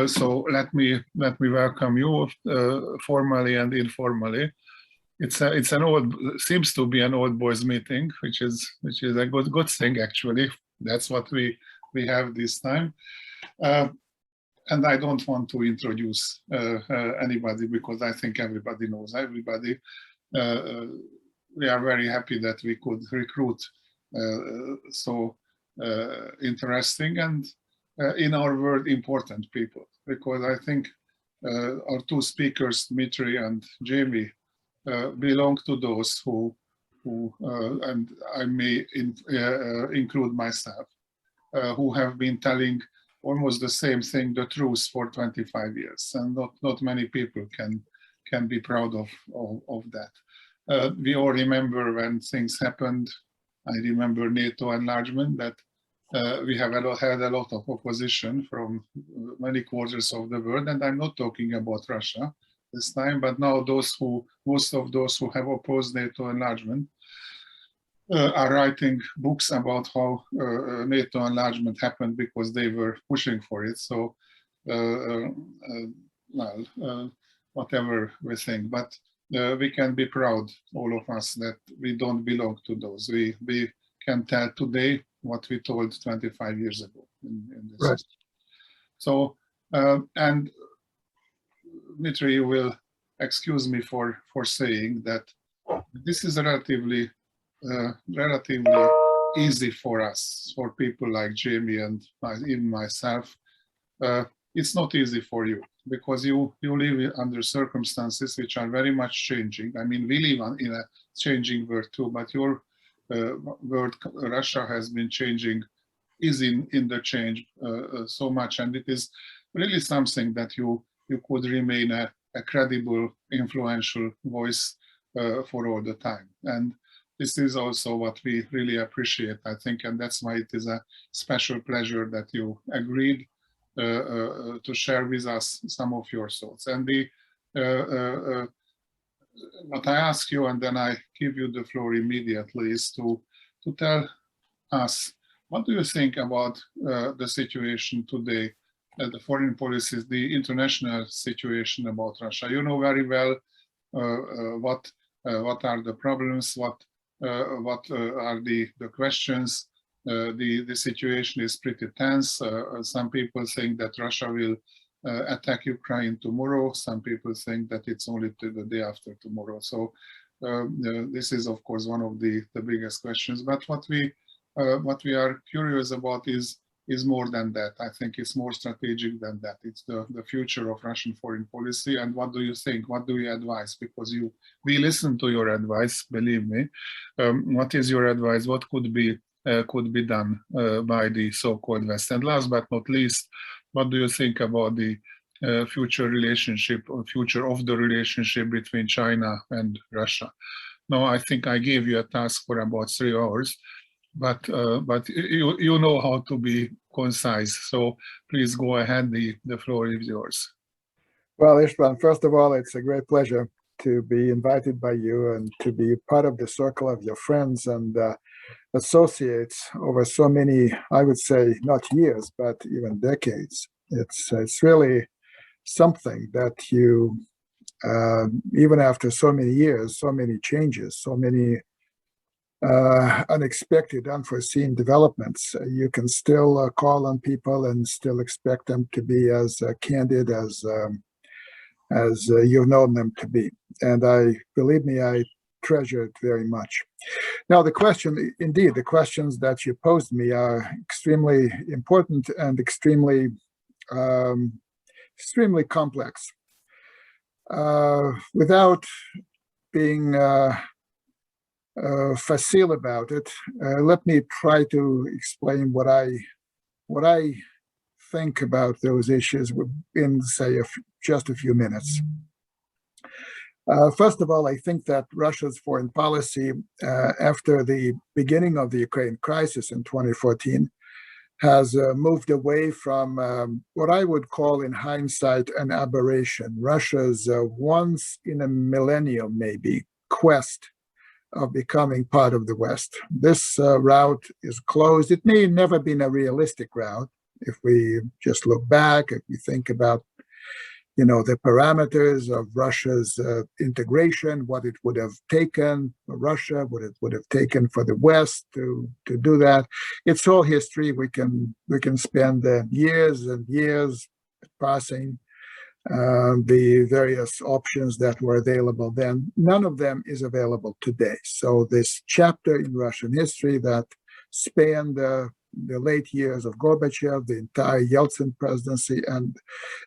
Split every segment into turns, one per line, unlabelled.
So let me welcome you formally and informally. It's an old, seems to be an old boys meeting, which is a good thing actually. That's what we have this time. And I don't want to introduce anybody because I think everybody knows everybody. We are very happy that we could recruit so interesting and in our world important people, because I think our two speakers, Dmitri and Jamie, belong to those who and I may include myself, who have been telling almost the same thing, the truth, for 25 years, and not many people can be proud of that. We all remember when things happened. I remember NATO enlargement, that we have had a lot of opposition from many quarters of the world, and I'm not talking about Russia this time, but now most of those who have opposed NATO enlargement are writing books about how NATO enlargement happened because they were pushing for it. So, whatever we think, but we can be proud, all of us, that we don't belong to those. We can tell today what we told 25 years ago in this.
Right.
So, and Dmitri, you will excuse me for saying that this is relatively easy for us, for people like Jamie and even myself. It's not easy for you because you live under circumstances which are very much changing. I mean, we live in a changing world too, but your world, Russia, has been changing, is in the change so much, and it is really something that you could remain a credible, influential voice for all the time. And this is also what we really appreciate, I think, and that's why it is a special pleasure that you agreed to share with us some of your thoughts. And what I ask you, and then I give you the floor immediately, is to tell us, what do you think about the situation today, the foreign policies, the international situation about Russia? You know very well what are the problems, what are the questions. The situation is pretty tense. Some people think that Russia will attack Ukraine tomorrow. Some people think that it's only the day after tomorrow. So this is, of course, one of the biggest questions. But what we are curious about is more than that. I think it's more strategic than that. It's the future of Russian foreign policy. And what do you think? What do you advise? Because we listen to your advice, believe me. What is your advice? What could be done by the so-called West? And last but not least, what do you think about the future relationship or future of the relationship between China and Russia? Now, I think I gave you a task for about 3 hours, but you know how to be concise. So please go ahead. The floor is yours.
Well, István, first of all, it's a great pleasure to be invited by you and to be part of the circle of your friends and associates over so many, I would say, not years, but even decades. It's really something that you, even after so many years, so many changes, so many unexpected, unforeseen developments, you can still call on people and still expect them to be as candid as you've known them to be. And believe me, I treasure it very much. Now, the questions that you posed me are extremely important and extremely complex. Without being facile about it, let me try to explain what I think about those issues in, say, just a few minutes. First of all, I think that Russia's foreign policy after the beginning of the Ukraine crisis in 2014 has moved away from what I would call in hindsight an aberration. Russia's once in a millennium, maybe, quest of becoming part of the West. This route is closed. It may have never been a realistic route, If we just look back, if we think about, the parameters of Russia's integration, what it would have taken for Russia, what it would have taken for the West to do that. It's all history. We can spend years and years parsing the various options that were available then. None of them is available today. So this chapter in Russian history that spanned the late years of Gorbachev, the entire Yeltsin presidency, and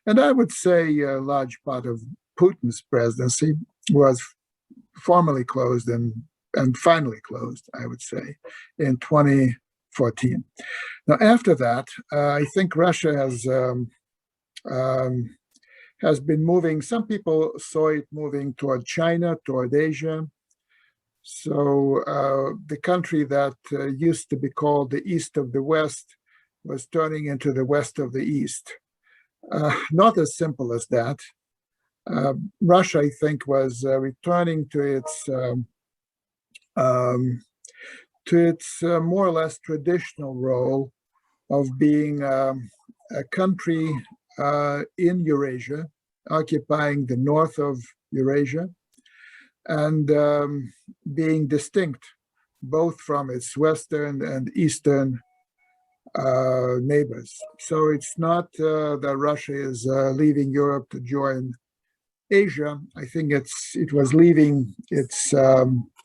I would say a large part of Putin's presidency was formally closed and finally closed, I would say, in 2014. Now, after that, I think Russia has been moving. Some people saw it moving toward China, toward Asia. So the country that used to be called the East of the West was turning into the West of the East. Not as simple as that. Russia, I think, was returning to its more or less traditional role of being a country in Eurasia, occupying the north of Eurasia, and being distinct both from its western and eastern neighbors. So it's not that Russia is leaving Europe to join Asia. I think it was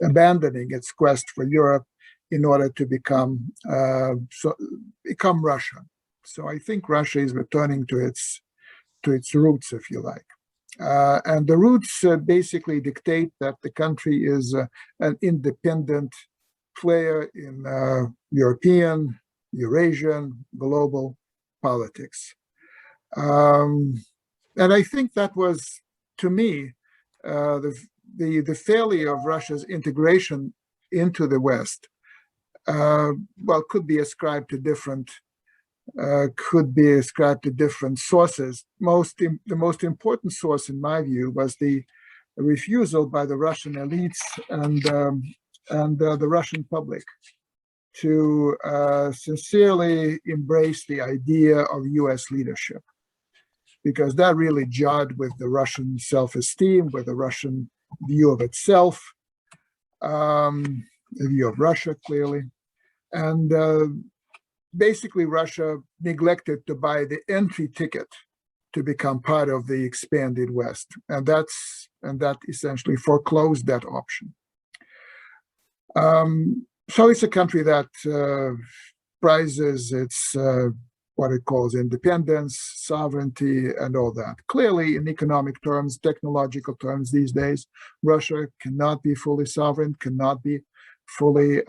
abandoning its quest for Europe in order to become Russia. So I think Russia is returning to its roots, if you like. And the roots basically dictate that the country is an independent player in European, Eurasian, global politics. And I think that was, to me, the failure of Russia's integration into the West, could be ascribed to different sources. The most important source, in my view, was the refusal by the Russian elites and the Russian public to sincerely embrace the idea of U.S. leadership, because that really jarred with the Russian self-esteem, with the Russian view of itself, the view of Russia, clearly. And basically, Russia neglected to buy the entry ticket to become part of the expanded West, and that essentially foreclosed that option. So it's a country that prizes its what it calls independence, sovereignty, and all that. Clearly, in economic terms, technological terms these days, Russia cannot be fully sovereign, cannot be fully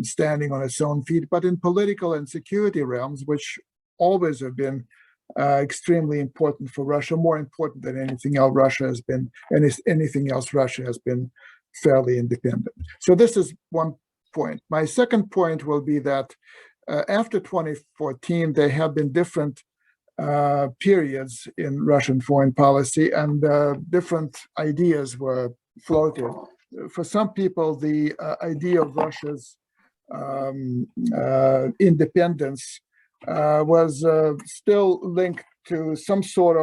standing on its own feet. But in political and security realms, which always have been extremely important for Russia, more important than anything else, Russia has been fairly independent. So this is one point. My second point will be that after 2014, there have been different periods in Russian foreign policy, and different ideas were floated. For some people, the idea of Russia's independence was still linked to some sort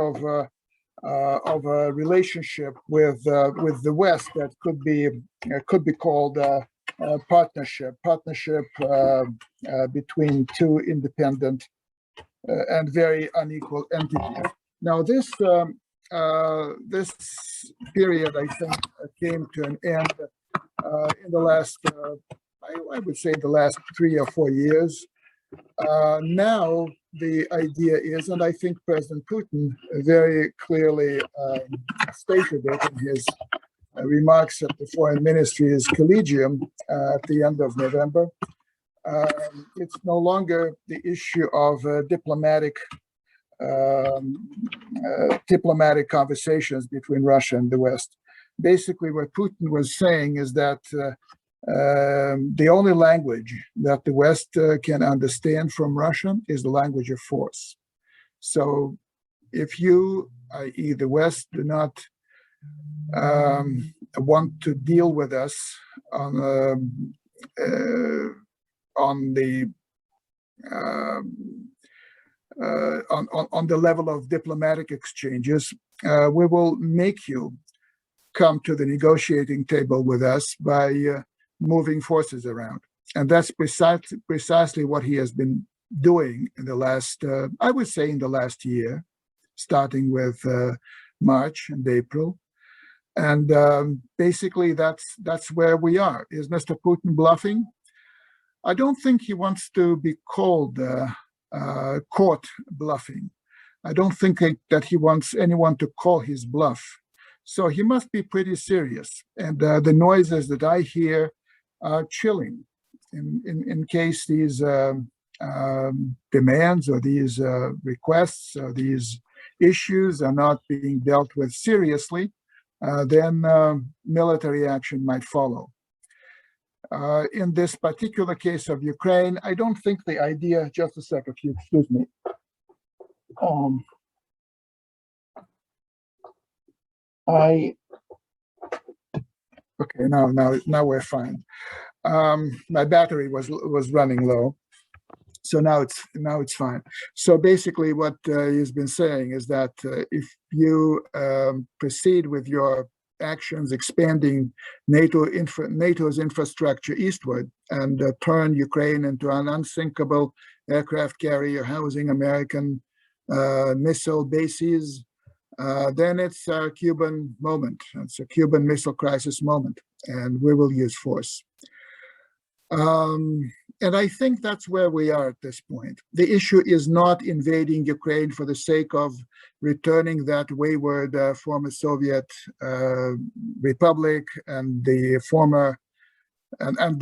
of a relationship with the West that could be called partnership between two independent and very unequal entities. Now, this period, I think, came to an end in the last, I would say, the last 3 or 4 years. Now, the idea is, and I think President Putin very clearly stated it in his remarks at the Foreign Ministry's Collegium at the end of November, it's no longer the issue of diplomatic conversations between Russia and the West. Basically, what Putin was saying is that the only language that the West can understand from Russia is the language of force. So if you, i.e. the West, do not want to deal with us on on the on the level of diplomatic exchanges. We will make you come to the negotiating table with us by moving forces around. And that's precisely what he has been doing in the last, I would say in the last year, starting with March and April. And basically that's where we are. Is Mr. Putin bluffing? I don't think he wants to be called caught bluffing. I don't think that he wants anyone to call his bluff. So he must be pretty serious. And the noises that I hear are chilling in case these demands or these requests or these issues are not being dealt with seriously, then military action might follow. In this particular case of Ukraine, I don't think the idea, just a second, if you excuse me. Okay, now we're fine. My battery was running low, so now it's fine. So basically, what he's been saying is that if you proceed with your actions expanding NATO's infrastructure eastward and turn Ukraine into an unsinkable aircraft carrier housing American missile bases, then it's a Cuban moment. It's a Cuban Missile Crisis moment, and we will use force. And I think that's where we are at this point. The issue is not invading Ukraine for the sake of returning that wayward former Soviet republic and the former and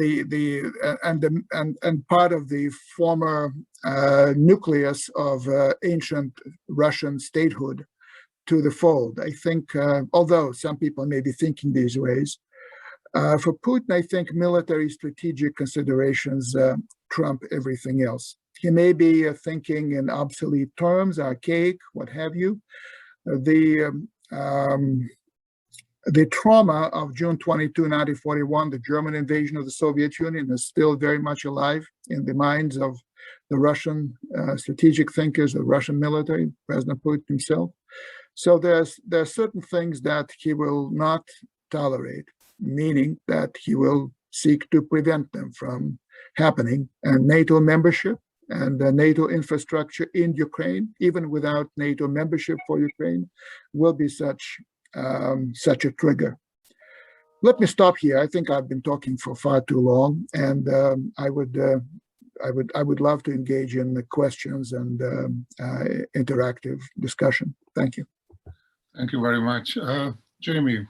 part of the former nucleus of ancient Russian statehood to the fold. I think, although some people may be thinking these ways, for Putin, I think military strategic considerations trump everything else. He may be thinking in obsolete terms, archaic, what have you. The trauma of June 22, 1941, the German invasion of the Soviet Union, is still very much alive in the minds of the Russian strategic thinkers, the Russian military, President Putin himself. So there are certain things that he will not tolerate, meaning that he will seek to prevent them from happening. And NATO membership and the NATO infrastructure in Ukraine, even without NATO membership for Ukraine, will be such a trigger. Let me stop here. I think I've been talking for far too long, and I would love to engage in the questions and interactive discussion. Thank you.
Thank you very much. Jamie,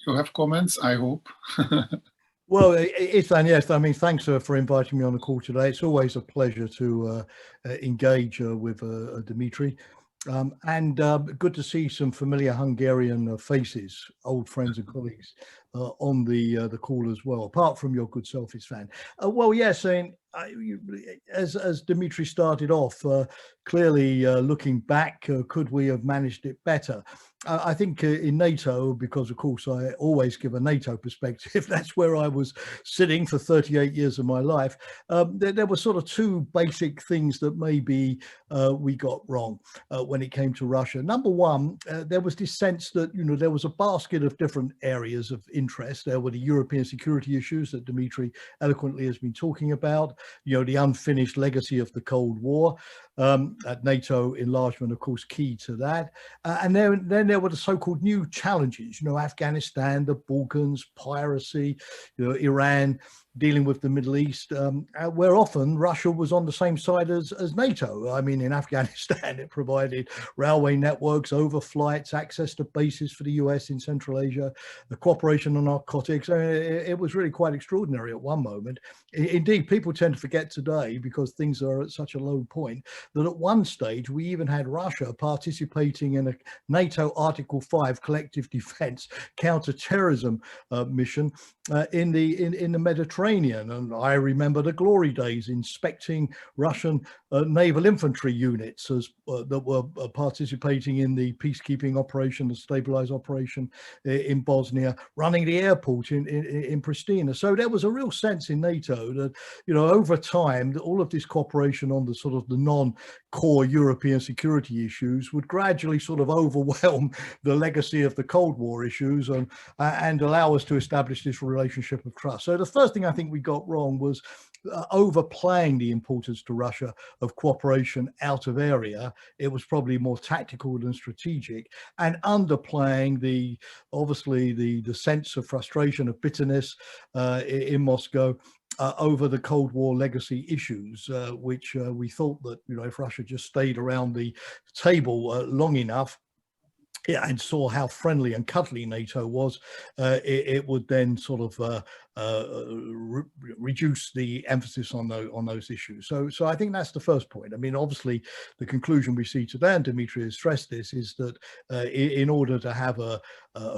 you have comments, I hope.
Well, István, yes. I mean, thanks for inviting me on the call today. It's always a pleasure to engage with Dmitri. And good to see some familiar Hungarian faces, old friends and colleagues on the call as well, apart from your good self, István. Well, yes, as Dmitri started off, clearly looking back, could we have managed it better? I think in NATO, because of course I always give a NATO perspective, that's where I was sitting for 38 years of my life. There were sort of two basic things that maybe we got wrong when it came to Russia. Number one, there was this sense that, you know, there was a basket of different areas of interest. There were the European security issues that Dmitri eloquently has been talking about, you know, the unfinished legacy of the Cold War, at NATO enlargement, of course, key to that. And then there were the so-called new challenges, you know, Afghanistan, the Balkans, piracy, you know, Iran, dealing with the Middle East, where often Russia was on the same side as NATO. I mean, in Afghanistan, it provided railway networks, overflights, access to bases for the US in Central Asia, the cooperation on narcotics. It was really quite extraordinary at one moment. Indeed, people tend to forget today, because things are at such a low point, that at one stage we even had Russia participating in a NATO Article 5 collective defense counter-terrorism mission in the Mediterranean. And I remember the glory days inspecting Russian naval infantry units that were participating in the peacekeeping operation, the stabilize operation in Bosnia, running occupying the airport in Pristina. So there was a real sense in NATO that, you know, over time, all of this cooperation on the sort of the non-core European security issues would gradually sort of overwhelm the legacy of the Cold War issues and allow us to establish this relationship of trust. So the first thing I think we got wrong was overplaying the importance to Russia of cooperation out of area. It was probably more tactical than strategic, and underplaying obviously the sense of frustration, of bitterness in Moscow over the Cold War legacy issues, which we thought that, you know, if Russia just stayed around the table long enough, yeah, and saw how friendly and cuddly NATO was, it would then sort of reduce the emphasis on those issues. So I think that's the first point. I mean, obviously, the conclusion we see today, and Dmitri has stressed this, is that in order to have a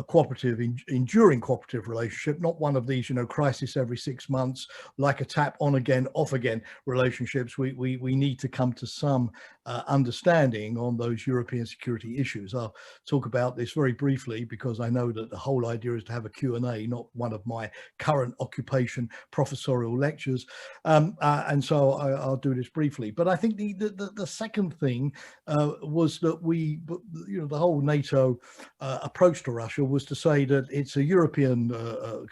cooperative, enduring cooperative relationship, not one of these, you know, crisis every 6 months, like a tap on again, off again relationships, we need to come to some understanding on those European security issues. I'll talk about this very briefly because I know that the whole idea is to have a Q&A, not one of my current occupation professorial lectures, and so I'll do this briefly. But I think the second thing was that the whole NATO approach to Russia was to say that it's a European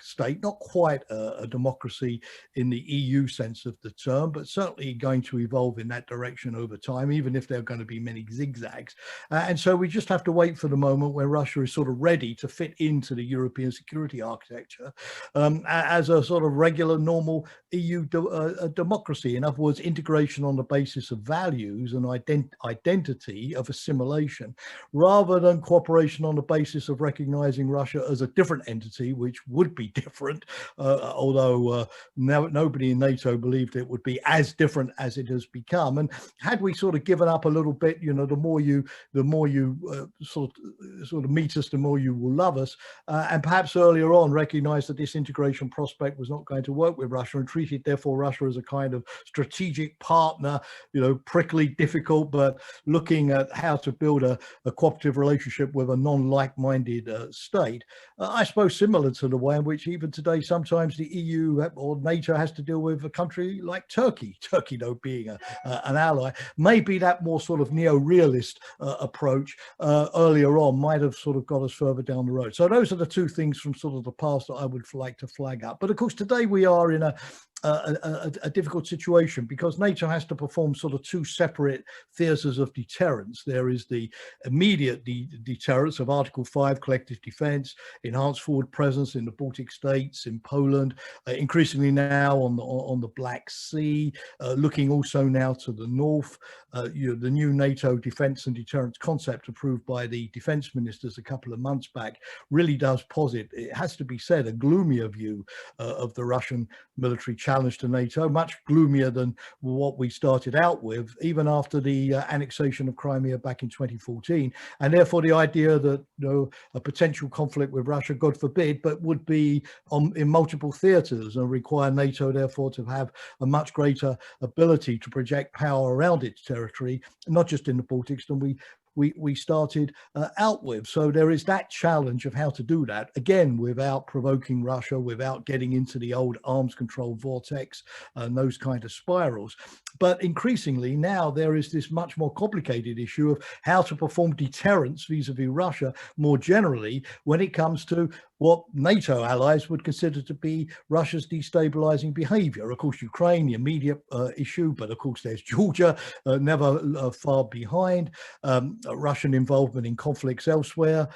state, not quite a democracy in the EU sense of the term, but certainly going to evolve in that direction over time, even if there are going to be many zigzags. And so we just have to wait for the moment where Russia is sort of ready to fit into the European security architecture as a sort of regular, normal EU democracy. In other words, integration on the basis of values and identity of assimilation, rather than cooperation on the basis of recognizing Russia as a different entity, which would be different, although nobody in NATO believed it would be as different as it has become. And had we sort of given up a little bit, you know, the more you sort of meet us, the more you will love us, and perhaps earlier on recognize that this integration prospect was not going to work with Russia, and treated therefore Russia as a kind of strategic partner, you know, prickly, difficult, but looking at how to build a cooperative relationship with a non-like-minded state. I suppose similar to the way in which even today sometimes the EU or NATO has to deal with a country like Turkey, though being an ally. Maybe that more sort of neo-realist approach earlier on might have sort of got us further down the road. So those are the two things from sort of the past that I would like to flag up. But of course, today we are in a difficult situation because NATO has to perform sort of two separate theatres of deterrence. There is the immediate deterrence of Article 5 collective defence, enhanced forward presence in the Baltic states, in Poland, increasingly now on the Black Sea, looking also now to the north. The new NATO defence and deterrence concept approved by the defence ministers a couple of months back really does posit, it has to be said, a gloomier view of the Russian military challenge to NATO, much gloomier than what we started out with, even after the annexation of Crimea back in 2014. And therefore the idea that, you know, a potential conflict with Russia, God forbid, but would be in multiple theatres and require NATO therefore to have a much greater ability to project power around its territory, not just in the Baltics, than we started out with. So there is that challenge of how to do that, again, without provoking Russia, without getting into the old arms control vortex and those kind of spirals. But increasingly now there is this much more complicated issue of how to perform deterrence vis-a-vis Russia more generally when it comes to what NATO allies would consider to be Russia's destabilizing behavior. Of course, Ukraine, the immediate issue, but of course there's Georgia, never far behind, Russian involvement in conflicts elsewhere,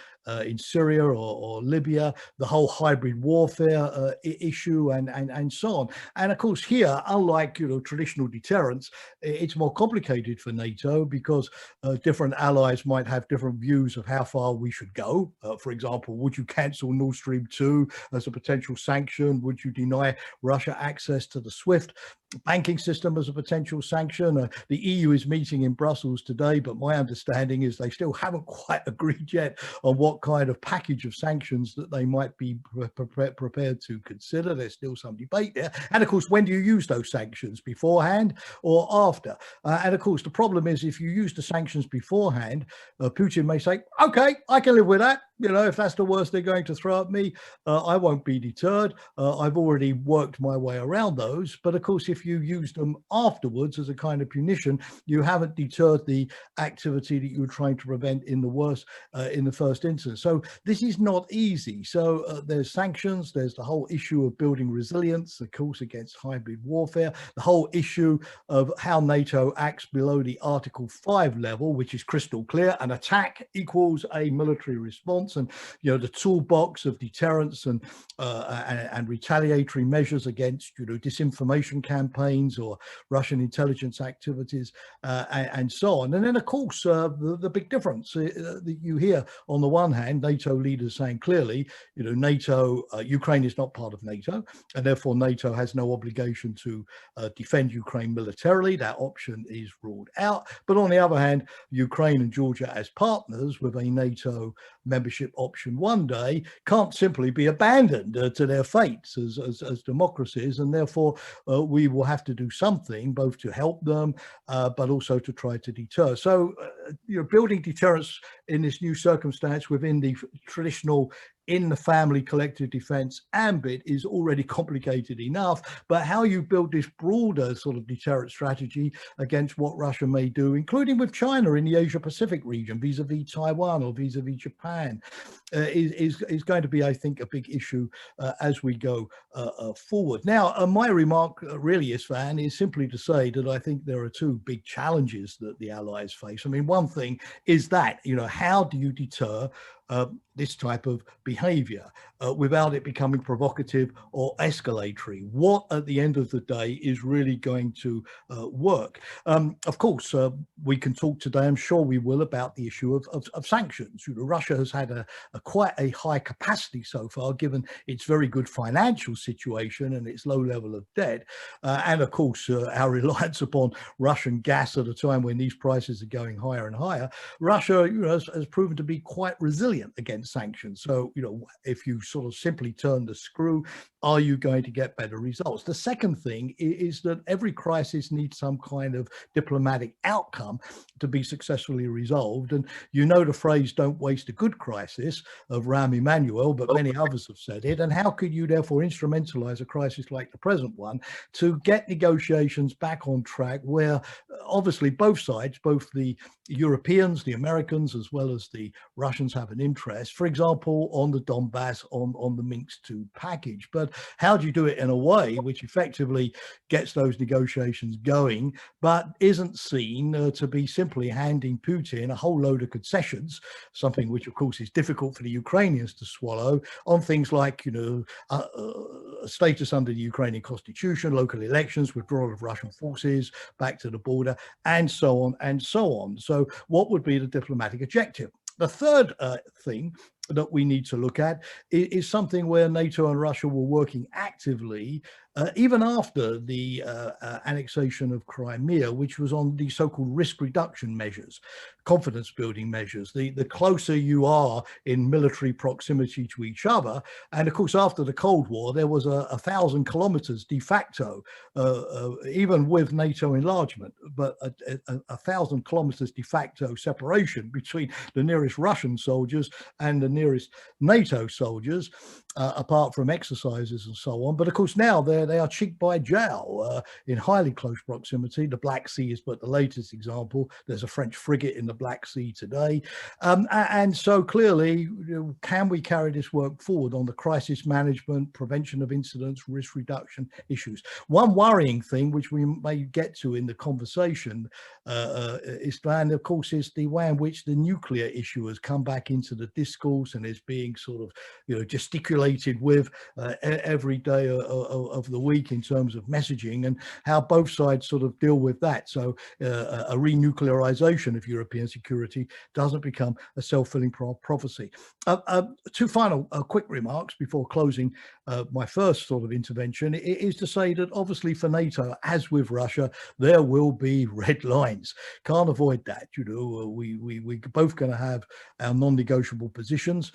in Syria or Libya, the whole hybrid warfare issue, and so on. And of course here, unlike, you know, traditional deterrence, it's more complicated for NATO because different allies might have different views of how far we should go. For example, would you cancel Nord Stream 2 as a potential sanction? Would you deny Russia access to the SWIFT banking system as a potential sanction. The EU is meeting in Brussels today, but my understanding is they still haven't quite agreed yet on what kind of package of sanctions that they might be prepared to consider. There's still some debate there. And of course, when do you use those sanctions, beforehand or after? And of course, the problem is if you use the sanctions beforehand, Putin may say, okay, I can live with that. You know, if that's the worst they're going to throw at me, I won't be deterred. I've already worked my way around those. But of course, if you use them afterwards as a kind of punition, you haven't deterred the activity that you were trying to prevent in the first instance. So this is not easy. So there's sanctions. There's the whole issue of building resilience, of course, against hybrid warfare. The whole issue of how NATO acts below the Article 5 level, which is crystal clear. An attack equals a military response. And you know, the toolbox of deterrence and retaliatory measures against, you know, disinformation campaigns or Russian intelligence activities and so on. And then of course the big difference that you hear on the one hand, NATO leaders saying clearly, you know, NATO, Ukraine is not part of NATO, and therefore NATO has no obligation to defend Ukraine militarily. That option is ruled out. But on the other hand, Ukraine and Georgia as partners with a NATO membership option one day can't simply be abandoned to their fates as democracies, and therefore we will have to do something both to help them but also to try to deter. So you know, building deterrence in this new circumstance within the traditional in the family collective defense ambit is already complicated enough, but how you build this broader sort of deterrent strategy against what Russia may do, including with China in the Asia Pacific region, vis-a-vis Taiwan or vis-a-vis Japan, is going to be, I think, a big issue as we go forward. Now, my remark really, István, is simply to say that I think there are two big challenges that the Allies face. I mean, one thing is that, you know, how do you deter this type of behavior without it becoming provocative or escalatory? What at the end of the day is really going to work? Of course, we can talk today, I'm sure we will, about the issue of sanctions. You know, Russia has had quite a high capacity so far, given its very good financial situation and its low level of debt. And of course, our reliance upon Russian gas at a time when these prices are going higher and higher. Russia, you know, has proven to be quite resilient against sanctions. So, you know, if you sort of simply turn the screw, are you going to get better results? The second thing is that every crisis needs some kind of diplomatic outcome to be successfully resolved. And you know the phrase, don't waste a good crisis, of Rahm Emanuel, but many others have said it. And how could you therefore instrumentalize a crisis like the present one to get negotiations back on track where obviously both sides, both the Europeans, the Americans, as well as the Russians have an interest, for example, on the Donbass, on the Minsk II package. But how do you do it in a way which effectively gets those negotiations going, but isn't seen to be simply handing Putin a whole load of concessions, something which, of course, is difficult for the Ukrainians to swallow, on things like, you know, status under the Ukrainian constitution, local elections, withdrawal of Russian forces back to the border, and so on and so on. So what would be the diplomatic objective? The third thing that we need to look at is something where NATO and Russia were working actively even after the annexation of Crimea, which was on the so-called risk reduction measures, confidence building measures, the closer you are in military proximity to each other. And of course, after the Cold War, there was 1,000 kilometers de facto, even with NATO enlargement, but 1,000 kilometers de facto separation between the nearest Russian soldiers and the nearest NATO soldiers, apart from exercises and so on. But of course, now they are cheek by jowl in highly close proximity. The Black Sea is but the latest example. There's a French frigate in the Black Sea today. And so clearly, you know, can we carry this work forward on the crisis management, prevention of incidents, risk reduction issues? One worrying thing, which we may get to in the conversation, István, of course, is the way in which the nuclear issue has come back into the discourse and is being sort of, you know, gesticulated with every day of the week in terms of messaging, and how both sides sort of deal with that. So a renuclearization of European security doesn't become a self-fulfilling prophecy. Two final quick remarks before closing my first sort of intervention is to say that obviously for NATO, as with Russia, there will be red lines. Can't avoid that. You know, we're both going to have our non-negotiable positions.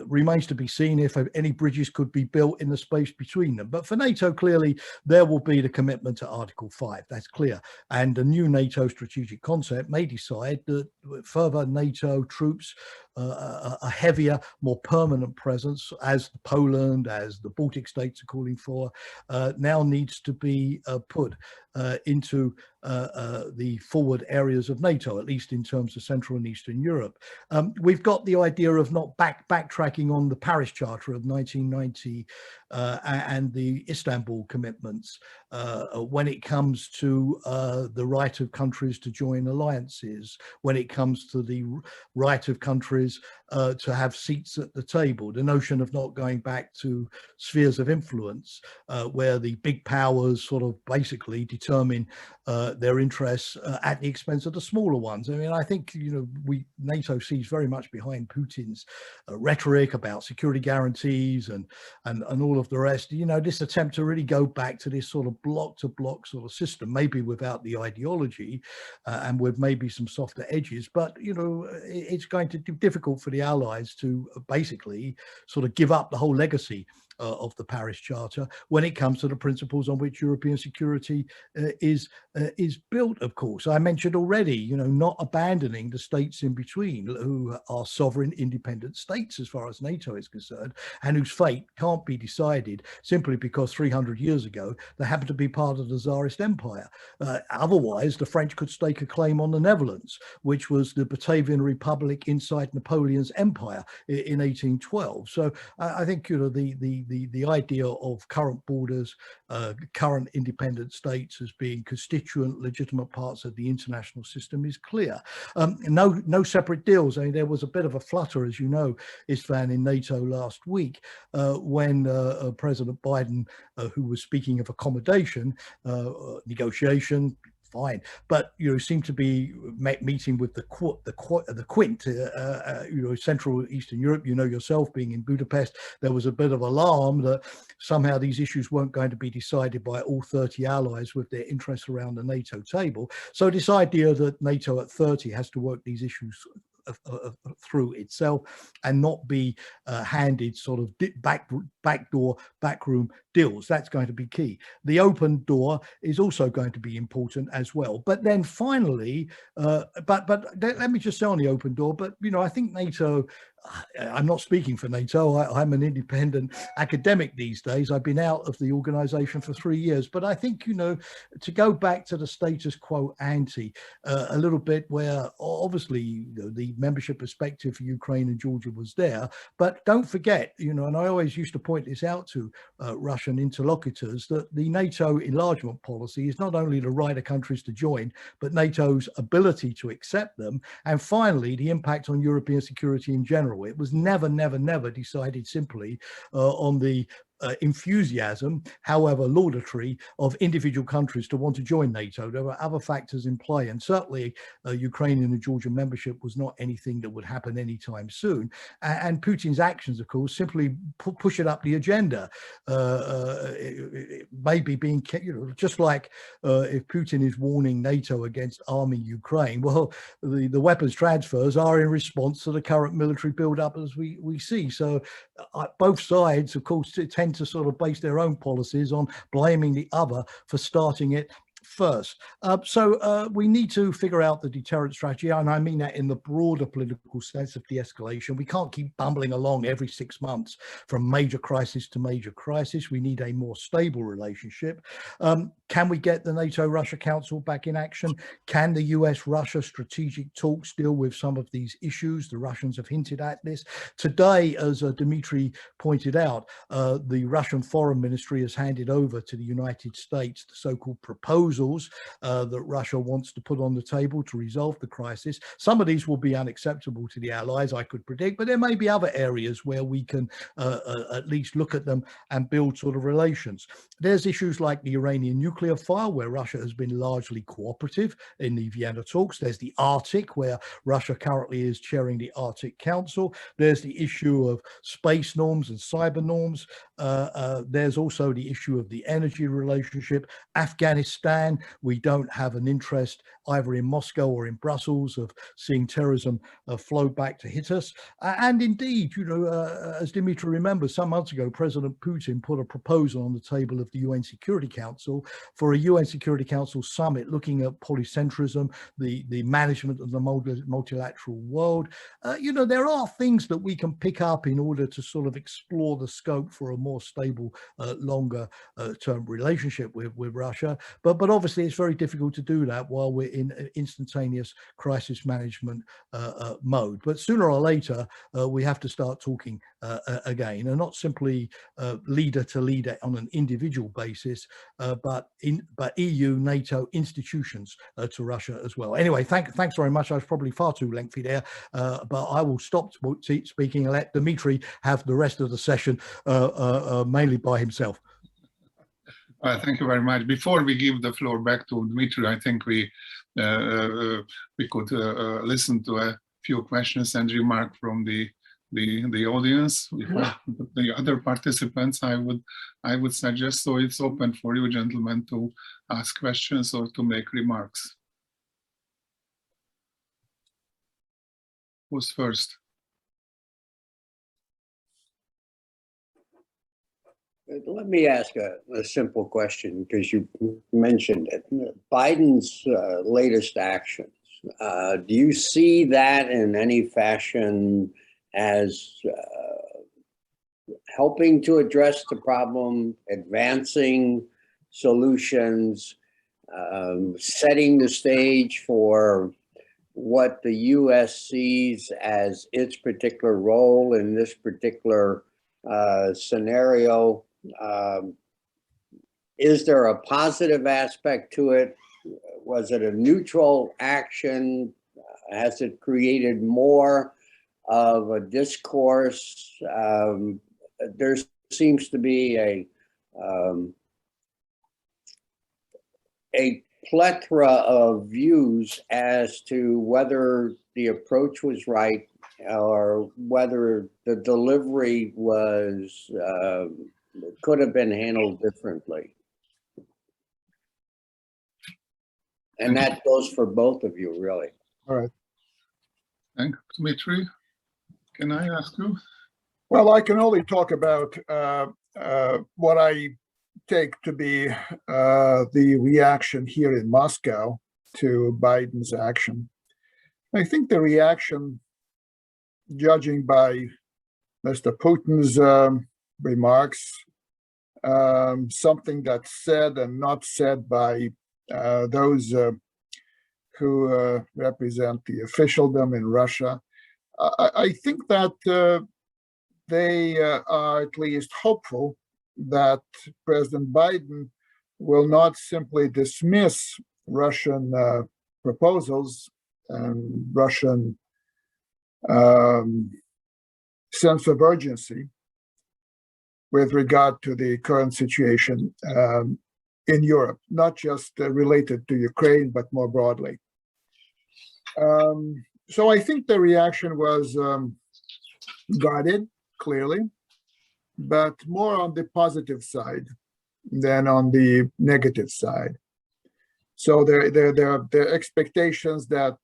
Remains to be seen if any bridges could be built in the space between them. But for NATO, clearly, there will be the commitment to Article 5. That's clear. And the new NATO strategic concept may decide that further NATO troops, a heavier, more permanent presence, as Poland, as the Baltic states are calling for, now needs to be put into the forward areas of NATO, at least in terms of Central and Eastern Europe. We've got the idea of not backtracking on the Paris Charter of 1990 and the Istanbul commitments when it comes to the right of countries to join alliances, when it comes to the right of countries to have seats at the table, the notion of not going back to spheres of influence where the big powers sort of basically determine their interests at the expense of the smaller ones. I mean, I think, you know, NATO sees very much behind Putin's rhetoric about security guarantees and all of the rest, you know, this attempt to really go back to this sort of block to block sort of system, maybe without the ideology and with maybe some softer edges, but, you know, it's going to be difficult for the Allies to basically sort of give up the whole legacy of the Paris Charter when it comes to the principles on which European security is built. Of course, I mentioned already, you know, not abandoning the states in between who are sovereign independent states as far as NATO is concerned, and whose fate can't be decided simply because 300 years ago they happened to be part of the Tsarist Empire. Otherwise, the French could stake a claim on the Netherlands, which was the Batavian Republic inside Napoleon's empire in 1812. So I think, you know, the idea of current borders, current independent states as being constituent legitimate parts of the international system is clear. No separate deals. I mean, there was a bit of a flutter, as you know, István, in NATO last week when President Biden, who was speaking of accommodation, negotiation, fine, but you know, seem to be meeting with the Quint, you know, Central Eastern Europe. You know yourself, being in Budapest, there was a bit of alarm that somehow these issues weren't going to be decided by all 30 allies with their interests around the NATO table. So this idea that NATO at 30 has to work these issues through itself and not be handed sort of backdoor, backroom deals, that's going to be key. The open door is also going to be important as well. But then finally, but let me just say on the open door, but you know, I think NATO, I'm not speaking for NATO, I'm an independent academic these days. I've been out of the organization for 3 years, but I think, you know, to go back to the status quo ante a little bit, where obviously, you know, the membership perspective for Ukraine and Georgia was there, but don't forget, you know, and I always used to point this out to Russian interlocutors, that the NATO enlargement policy is not only the right of countries to join, but NATO's ability to accept them, and finally the impact on European security in general. It was never decided simply on the enthusiasm, however laudatory, of individual countries to want to join NATO. There were other factors in play, and certainly Ukrainian and Georgian membership was not anything that would happen anytime soon. And Putin's actions, of course, simply push it up the agenda. Maybe being, you know, just like if Putin is warning NATO against arming Ukraine, well, the weapons transfers are in response to the current military build-up as we see. So both sides, of course, tend to sort of base their own policies on blaming the other for starting it first. So we need to figure out the deterrent strategy, and I mean that in the broader political sense of de-escalation. We can't keep bumbling along every 6 months from major crisis to major crisis. We need a more stable relationship. Can we get the NATO-Russia Council back in action? Can the US-Russia strategic talks deal with some of these issues? The Russians have hinted at this. Today, as Dmitri pointed out, the Russian Foreign Ministry has handed over to the United States the so-called proposals that Russia wants to put on the table to resolve the crisis. Some of these will be unacceptable to the Allies, I could predict, but there may be other areas where we can at least look at them and build sort of relations. There's issues like the Iranian nuclear file, where Russia has been largely cooperative in the Vienna talks. There's the Arctic, where Russia currently is chairing the Arctic Council. There's the issue of space norms and cyber norms. There's also the issue of the energy relationship. Afghanistan, we don't have an interest either in Moscow or in Brussels of seeing terrorism flow back to hit us. And indeed, you know, as Dmitri remembers, some months ago, President Putin put a proposal on the table of the UN Security Council for a UN Security Council summit looking at polycentrism, the management of the multilateral world. You know, there are things that we can pick up in order to sort of explore the scope for a more stable, longer term relationship with Russia. But obviously, it's very difficult to do that while we're in instantaneous crisis management mode. But sooner or later, we have to start talking again, and not simply leader to leader on an individual basis, but EU, NATO institutions to Russia as well. Anyway, thanks very much. I was probably far too lengthy there, but I will stop speaking and let Dmitri have the rest of the session mainly by himself.
Thank you very much. Before we give the floor back to Dmitri, I think we could listen to a few questions and remarks from the audience. The other participants, I would suggest. So it's open for you, gentlemen, to ask questions or to make remarks. Who's first?
Let me ask a simple question, because you mentioned it. Biden's latest actions, do you see that in any fashion as helping to address the problem, advancing solutions, setting the stage for what the U.S. sees as its particular role in this particular scenario? Is there a positive aspect to it? Was it a neutral action? Has it created more of a discourse? There seems to be a plethora of views as to whether the approach was right or whether the delivery was could have been handled differently. And that goes for both of you, really.
All right.
Thank you, Dmitri. Can I ask you?
Well, I can only talk about what I take to be the reaction here in Moscow to Biden's action. I think the reaction, judging by Mr. Putin's remarks, something that's said and not said by those who represent the officialdom in Russia, I think that they are at least hopeful that President Biden will not simply dismiss Russian proposals and Russian sense of urgency with regard to the current situation in Europe, not just related to Ukraine, but more broadly. So I think the reaction was guarded, clearly, but more on the positive side than on the negative side. So there are expectations that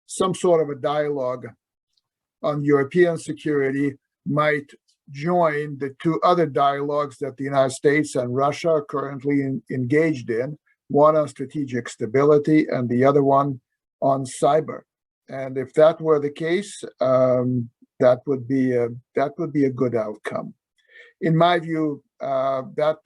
some sort of a dialogue on European security might join the two other dialogues that the United States and Russia are currently engaged in, one on strategic stability and the other one on cyber. And if that were the case, that would be a good outcome. In my view, that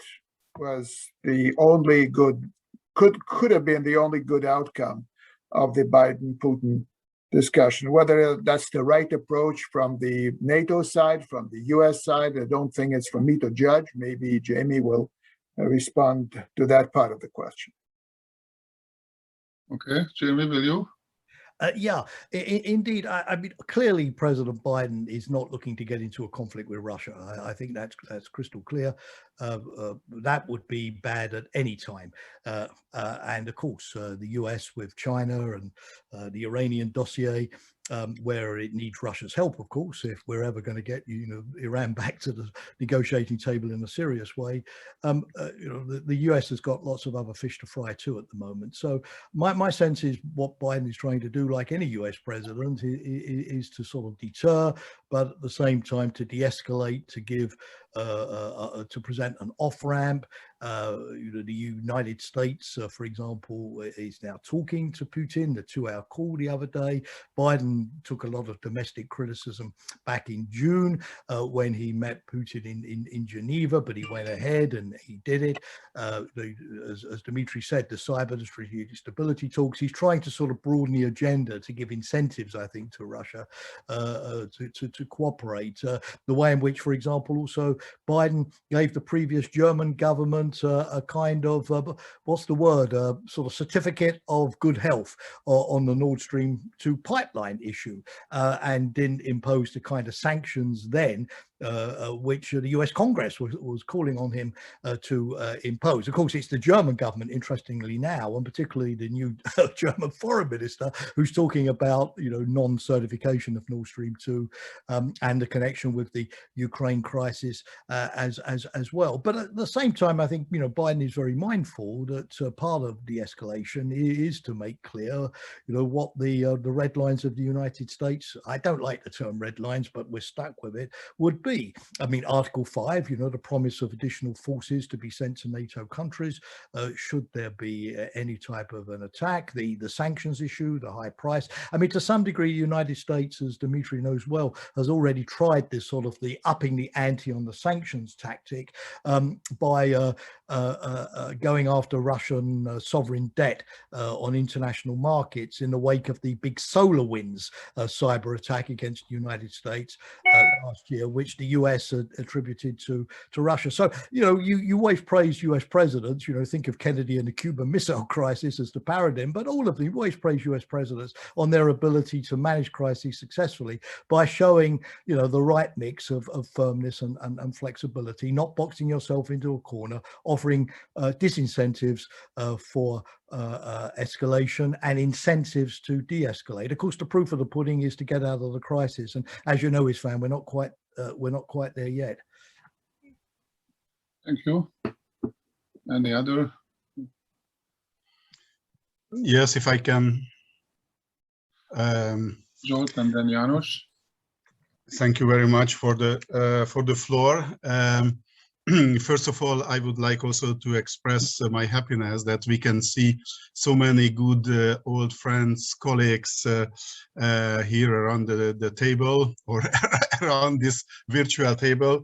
was the only good, could have been the only good outcome of the Biden-Putin discussion. Whether that's the right approach from the NATO side, from the US side, I don't think it's for me to judge. Maybe Jamie will respond to that part of the question.
Okay, Jamie, will you?
Yeah, indeed. I mean, clearly, President Biden is not looking to get into a conflict with Russia. I think that's crystal clear. That would be bad at any time. And of course, the US with China and the Iranian dossier where it needs Russia's help, of course, if we're ever going to get Iran back to the negotiating table in a serious way. The US has got lots of other fish to fry too at the moment. So my sense is what Biden is trying to do, like any US president, is to sort of deter, but at the same time to de-escalate, to give to present an off-ramp. The United States, for example, is now talking to Putin. The 2-hour call the other day. Biden took a lot of domestic criticism back in June when he met Putin in Geneva, but he went ahead and he did it. As Dmitri said, the cyber strategic stability talks, he's trying to sort of broaden the agenda to give incentives, I think, to Russia to cooperate. The way in which, for example, also Biden gave the previous German government a kind of, what's the word, sort of certificate of good health on the Nord Stream 2 pipeline issue, and didn't impose the kind of sanctions then which the US Congress was calling on him to impose. Of course, it's the German government, interestingly now, and particularly the new German foreign minister, who's talking about non-certification of Nord Stream 2 and the connection with the Ukraine crisis as well. But at the same time, I think Biden is very mindful that part of de-escalation is to make clear what the red lines of the United States, I don't like the term red lines, but we're stuck with it, would be. I mean, Article 5, the promise of additional forces to be sent to NATO countries should there be any type of an attack, the sanctions issue, the high price. I mean, to some degree, the United States, as Dmitri knows well, has already tried this sort of the upping the ante on the sanctions tactic by going after Russian sovereign debt on international markets in the wake of the big SolarWinds cyber attack against the United States last year, which the US attributed to Russia. So, you always praise US presidents, think of Kennedy and the Cuban Missile Crisis as the paradigm, but all of them always praise US presidents on their ability to manage crises successfully by showing, the right mix of firmness and flexibility, not boxing yourself into a corner, offering disincentives for escalation and incentives to de-escalate. Of course, the proof of the pudding is to get out of the crisis, and as you know, István, we're not quite there yet.
Thank you. Any other?
Yes, if I can.
Zsolt and then János.
Thank you very much for the floor. First of all, I would like also to express my happiness that we can see so many good old friends, colleagues here around the table or around this virtual table.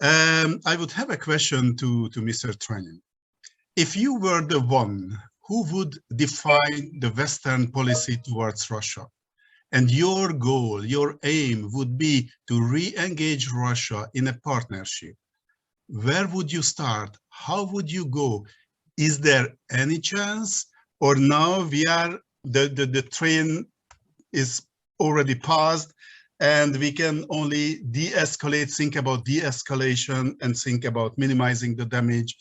I would have a question to Mr. Trenin. If you were the one who would define the Western policy towards Russia, and your goal, your aim would be to re-engage Russia in a partnership, where would you start? How would you go? Is there any chance, or now we are the train is already passed and we can only de-escalate, think about de-escalation and think about minimizing the damage?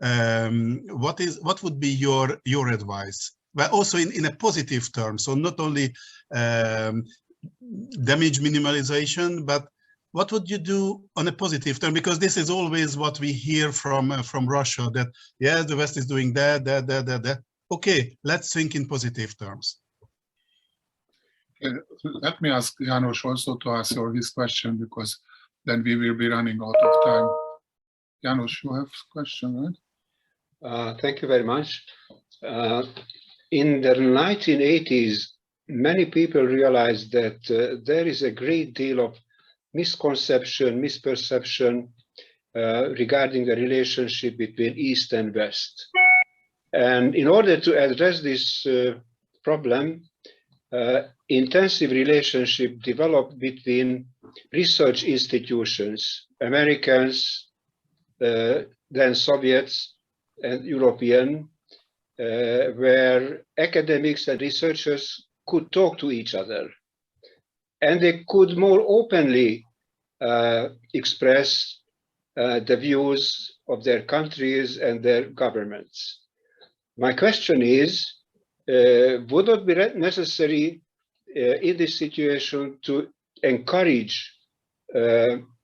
What would be your advice? But also in a positive term, so not only damage minimalization, but what would you do on a positive term? Because this is always what we hear from Russia, that yes, the West is doing that. Okay, let's think in positive terms.
Let me ask János also to answer his question, because then we will be running out of time. János, you have a question, right?
Thank you very much. In the 1980s, many people realized that there is a great deal of misperception regarding the relationship between East and West. And in order to address this problem, intensive relationship developed between research institutions, Americans, then Soviets and European, where academics and researchers could talk to each other. And they could more openly express the views of their countries and their governments. My question is, would it be necessary in this situation to encourage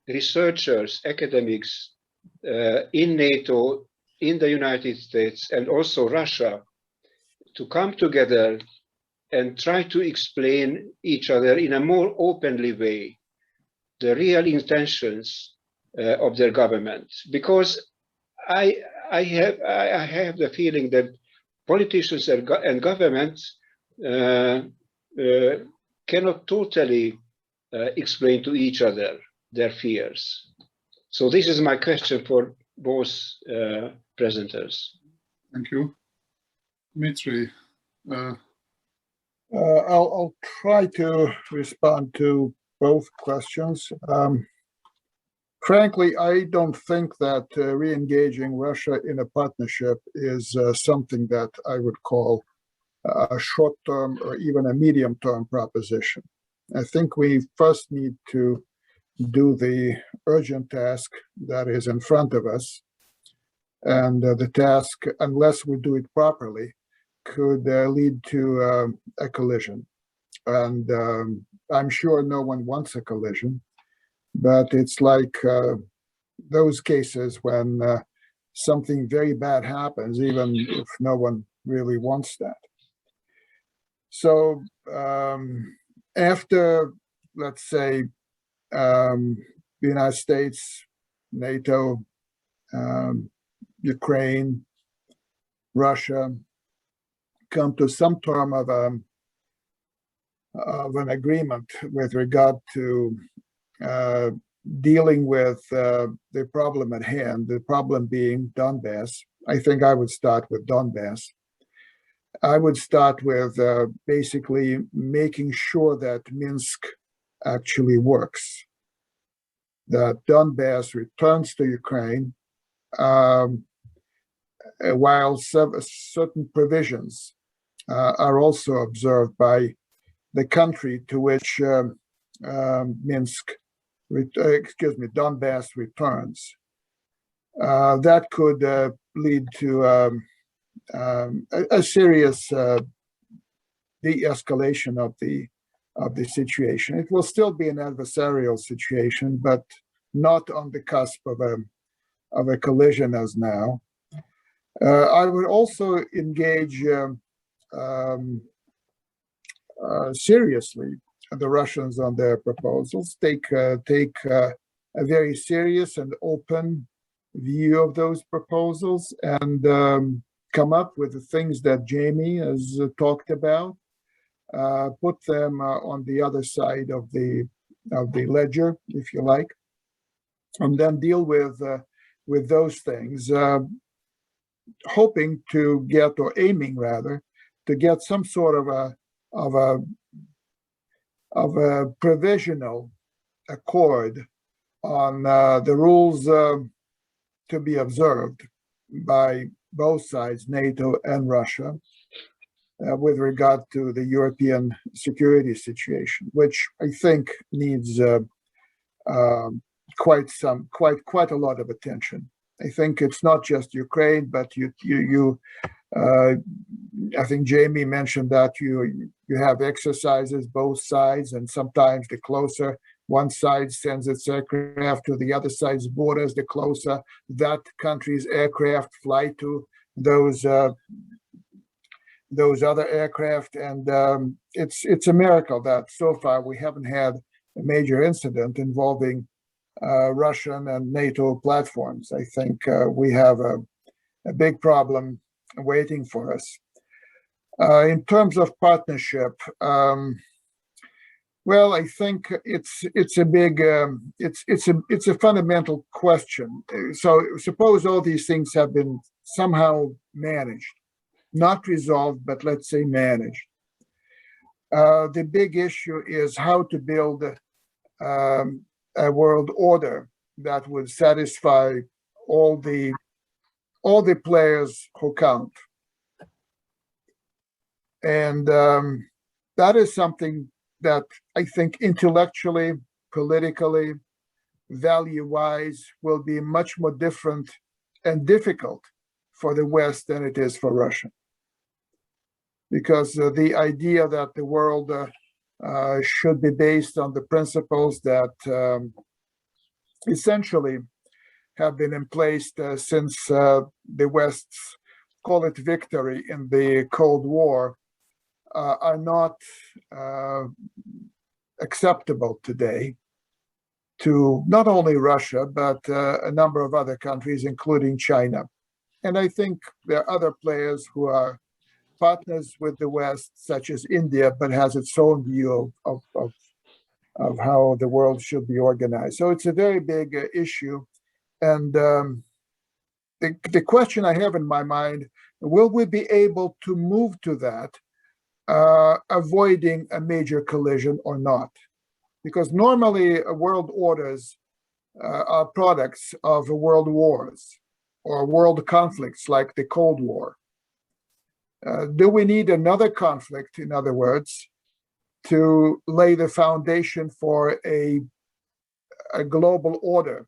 researchers, academics in NATO, in the United States, and also Russia to come together and try to explain each other in a more openly way the real intentions of their government. Because I have the feeling that politicians and governments cannot totally explain to each other their fears. So this is my question for both presenters.
Thank you. Dmitri.
I'll try to respond to both questions. Frankly, I don't think that re-engaging Russia in a partnership is something that I would call a short-term or even a medium-term proposition. I think we first need to do the urgent task that is in front of us. And the task, unless we do it properly, could lead to a collision. And I'm sure no one wants a collision, but it's like those cases when something very bad happens, even if no one really wants that. So after, let's say, the United States, NATO, Ukraine, Russia come to some term of an agreement with regard to dealing with the problem at hand, the problem being Donbass. I think I would start with Donbass. I would start with basically making sure that Minsk actually works, that Donbass returns to Ukraine, while certain provisions are also observed by the country to which Donbass returns. That could lead to a serious de-escalation of the situation. It will still be an adversarial situation, but not on the cusp of a collision as now. I would also engage seriously the Russians on their proposals, take a very serious and open view of those proposals, and come up with the things that Jamie has talked about, put them on the other side of the ledger, if you like, and then deal with those things, hoping to get, or aiming rather, to get some sort of a provisional accord on the rules to be observed by both sides, NATO and Russia, with regard to the European security situation, which I think needs quite a lot of attention. I think it's not just Ukraine, but I think Jamie mentioned that you have exercises both sides, and sometimes the closer one side sends its aircraft to the other side's borders, the closer that country's aircraft fly to those other aircraft. And it's a miracle that so far we haven't had a major incident involving Russian and NATO platforms. I think we have a big problem waiting for us. In terms of partnership, well, I think it's a big it's a fundamental question. So suppose all these things have been somehow managed, not resolved, but let's say managed. The big issue is how to build a world order that would satisfy all the players who count. And that is something that I think intellectually, politically, value-wise will be much more different and difficult for the West than it is for Russia. Because the idea that the world should be based on the principles that essentially have been in place since the West's, call it victory in the Cold War, are not acceptable today to not only Russia, but a number of other countries, including China. And I think there are other players who are partners with the West, such as India, but has its own view of how the world should be organized. So it's a very big issue. And the question I have in my mind, will we be able to move to that, avoiding a major collision or not? Because normally world orders are products of world wars or world conflicts like the Cold War. Do we need another conflict, in other words, to lay the foundation for a global order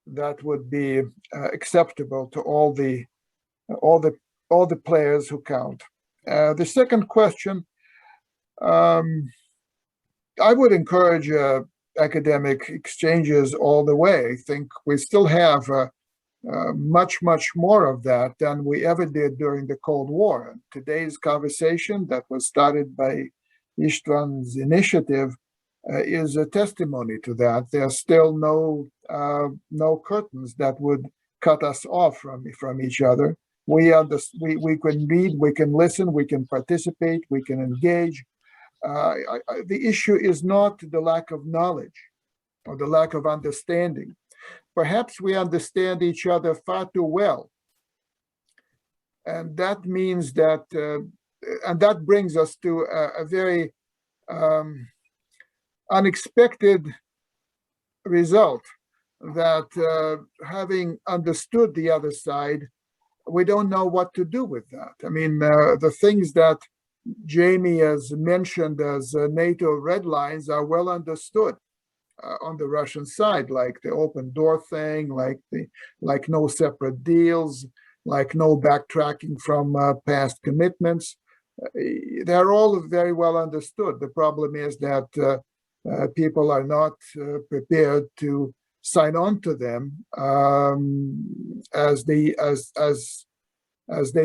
that would be acceptable to all the players who count? The second question, I would encourage academic exchanges all the way. I think we still have much more of that than we ever did during the Cold War. Today's conversation that was started by István's initiative is a testimony to that. There's still no curtains that would cut us off from each other. We can read, we can listen, we can participate, we can engage. The issue is not the lack of knowledge or the lack of understanding. Perhaps we understand each other far too well. And that means that, and that brings us to a very unexpected result, that having understood the other side, we don't know what to do with that. I mean, the things that Jamie has mentioned as NATO red lines are well understood on the Russian side, like the open door thing, like no separate deals, like no backtracking from past commitments. They're all very well understood. The problem is that people are not prepared to sign on to them as they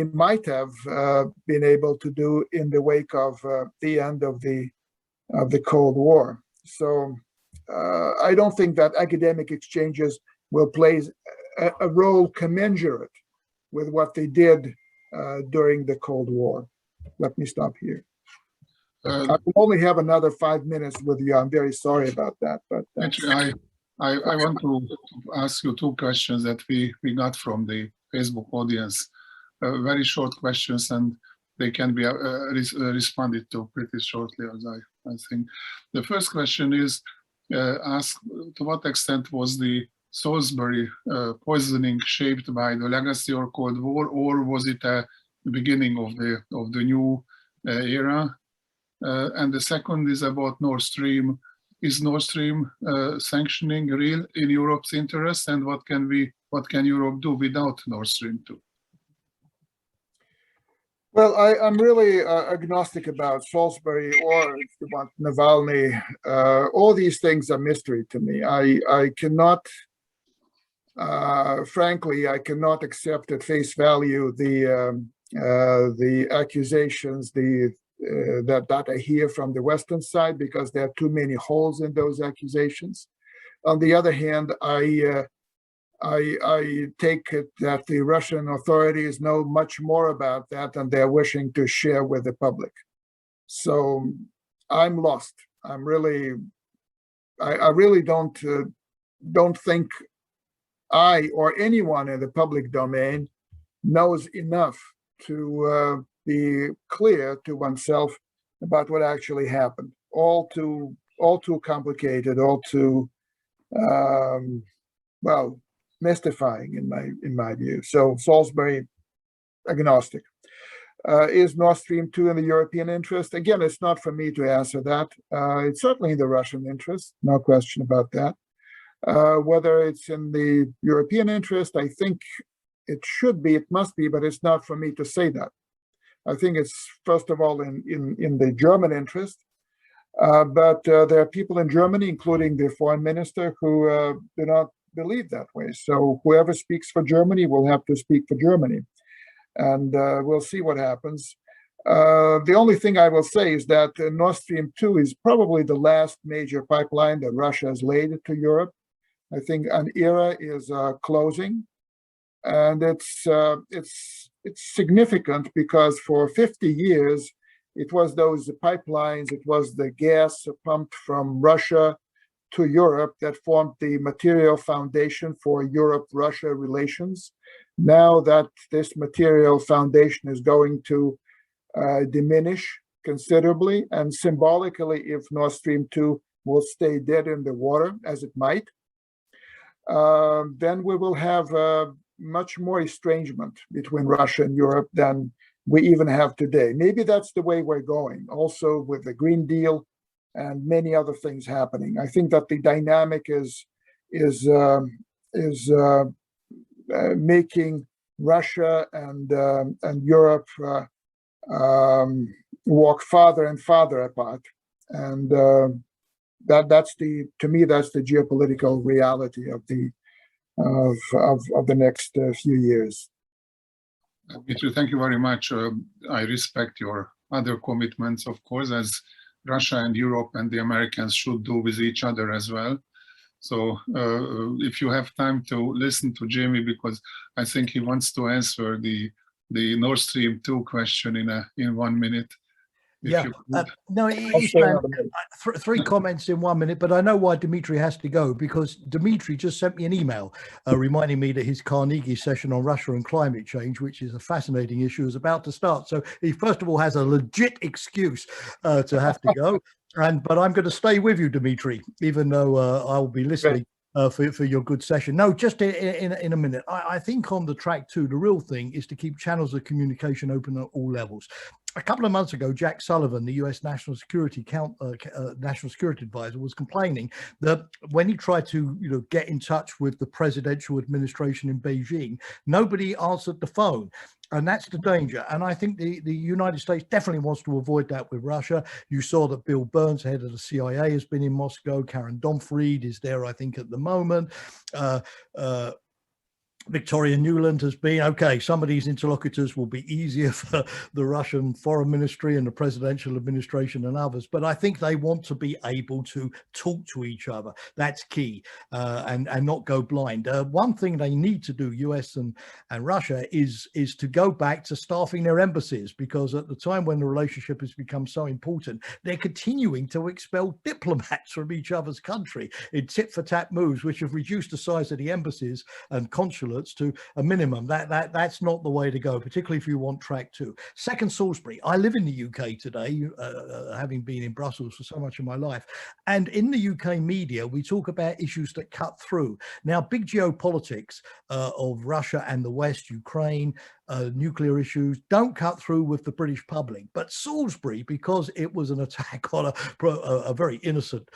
might have been able to do in the wake of the end of the Cold War. So I don't think that academic exchanges will play a role commensurate with what they did during the Cold War. Let me stop here. I will only have another 5 minutes with you. I'm very sorry about that. But
actually, I want to ask you two questions that we got from the Facebook audience. Very short questions, and they can be responded to pretty shortly, as I think. The first question is, ask to what extent was the Salisbury poisoning shaped by the legacy or Cold War, or was it the beginning of the new era? And the second is about Nord Stream. Is Nord Stream sanctioning real in Europe's interest, and what can Europe do without Nord Stream 2?
Well, I'm really agnostic about Salisbury or, if you want, Navalny. All these things are mystery to me. I cannot, frankly, I cannot accept at face value the accusations that I hear from the Western side, because there are too many holes in those accusations. On the other hand, I take it that the Russian authorities know much more about that and they're wishing to share with the public. So I'm lost. I really don't think I or anyone in the public domain knows enough to be clear to oneself about what actually happened. All too complicated, all too well, mystifying in my view. So Salisbury, agnostic. Is Nord Stream 2 in the European interest? Again, it's not for me to answer that. It's certainly in the Russian interest, no question about that. Whether it's in the European interest, I think it should be, it must be, but it's not for me to say that. I think it's, first of all, in the German interest. But there are people in Germany, including the foreign minister, who do not believe that way. So whoever speaks for Germany will have to speak for Germany. And we'll see what happens. The only thing I will say is that Nord Stream 2 is probably the last major pipeline that Russia has laid to Europe. I think an era is closing. And it's significant because for 50 years, it was those pipelines, it was the gas pumped from Russia to Europe that formed the material foundation for Europe-Russia relations. Now that this material foundation is going to diminish considerably, and symbolically, if Nord Stream 2 will stay dead in the water, as it might, then we will have much more estrangement between Russia and Europe than we even have today. Maybe that's the way we're going, also with the Green Deal and many other things happening. I think that the dynamic is making Russia and Europe walk farther and farther apart, and to me that's the geopolitical reality of the next few years.
Dmitri, thank you very much. I respect your other commitments, of course, as Russia and Europe and the Americans should do with each other as well. So if you have time to listen to Jamie, because I think he wants to answer the Nord Stream 2 question in 1 minute.
Yeah, no, István, three comments in 1 minute, but I know why Dmitri has to go, because Dmitri just sent me an email reminding me that his Carnegie session on Russia and climate change, which is a fascinating issue, is about to start. So he first of all has a legit excuse to have to go. But I'm going to stay with you, Dmitri, even though I'll be listening. For your good session. No, just in a minute. I think on the track 2, the real thing is to keep channels of communication open at all levels. A couple of months ago, Jack Sullivan, the US National Security Advisor, was complaining that when he tried to get in touch with the presidential administration in Beijing, nobody answered the phone. And that's the danger. And I think the United States definitely wants to avoid that with Russia. You saw that Bill Burns, head of the CIA, has been in Moscow. Karen Donfried is there, I think, at the moment. Victoria Nuland has been. Okay, some of these interlocutors will be easier for the Russian foreign ministry and the presidential administration than others, but I think they want to be able to talk to each other. That's key, and not go blind. One thing they need to do, US and Russia, is to go back to staffing their embassies, because at the time when the relationship has become so important, they're continuing to expel diplomats from each other's country in tit-for-tat moves, which have reduced the size of the embassies and consulates to a minimum. That's not the way to go, particularly if you want track 2. Second, Salisbury. I live in the UK today, having been in Brussels for so much of my life. And in the UK media, we talk about issues that cut through. Now, big geopolitics of Russia and the West, Ukraine, nuclear issues don't cut through with the British public. But Salisbury, because it was an attack on a very innocent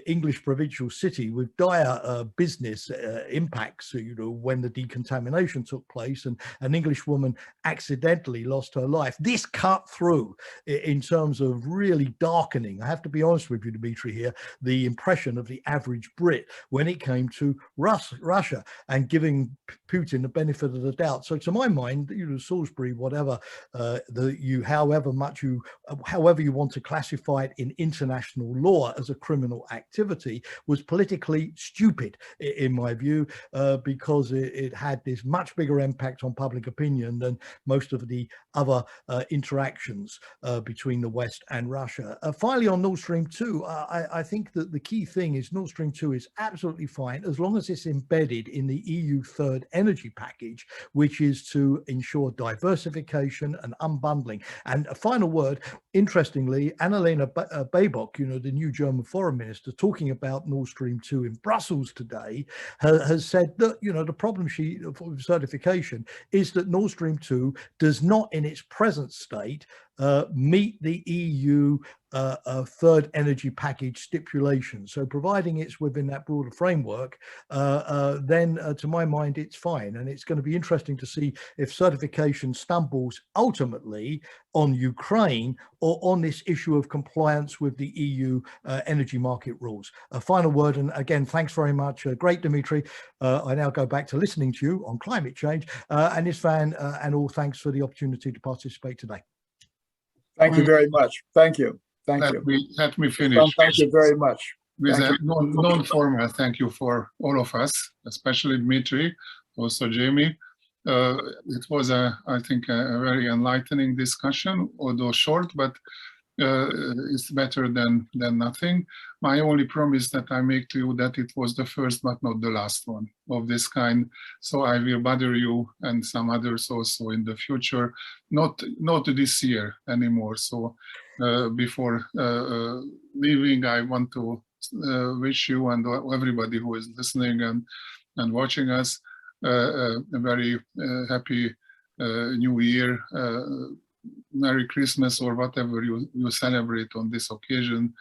English provincial city with dire business impacts, when the decontamination took place and an English woman accidentally lost her life. This cut through in terms of really darkening, I have to be honest with you, Dmitri, here, the impression of the average Brit when it came to Russia and giving Putin the benefit of the doubt. So to my mind, Salisbury, whatever however you want to classify it in international law as a criminal activity, was politically stupid in my view, because it had this much bigger impact on public opinion than most of the other interactions between the West and Russia. Finally, on Nord Stream 2, I think that the key thing is Nord Stream 2 is absolutely fine as long as it's embedded in the EU third energy package, which is to ensure diversification and unbundling. And a final word, interestingly, Annalena Baerbock, the new German foreign minister, talking about Nord Stream 2 in Brussels today, has said that, the problem of certification is that Nord Stream 2 does not in its present state meet the EU third energy package stipulations. So providing it's within that broader framework, then to my mind, it's fine. And it's going to be interesting to see if certification stumbles ultimately on Ukraine or on this issue of compliance with the EU energy market rules. A final word, and again, thanks very much. Great, Dmitri. I now go back to listening to you on climate change. And István and all, thanks for the opportunity to participate today.
Thank you very much. Thank you. Thank you.
Let me finish.
Thank you very much.
With a non-formal thank you for all of us, especially Dmitri, also Jamie. It was, I think, a very enlightening discussion, although short, but it's better than nothing. My only promise that I make to you that it was the first but not the last one of this kind. So I will bother you and some others also in the future, not this year anymore. So before leaving, I want to wish you and everybody who is listening and watching us a very happy New Year. Merry Christmas or whatever you celebrate on this occasion,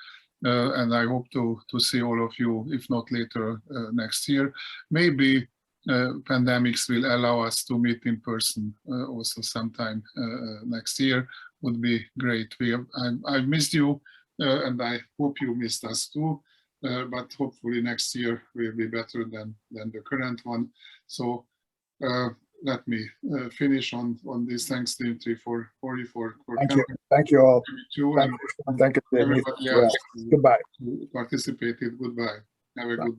and I hope to see all of you, if not later next year. Maybe pandemics will allow us to meet in person also sometime next year. Would be great. I've missed you, and I hope you missed us too. But hopefully next year will be better than the current one. So. Let me finish on this. Thanks, Dmitri, for coming.
Thank you all.
Thank you,
Thank you.
everybody else
Goodbye.
who participated. Goodbye. Have a good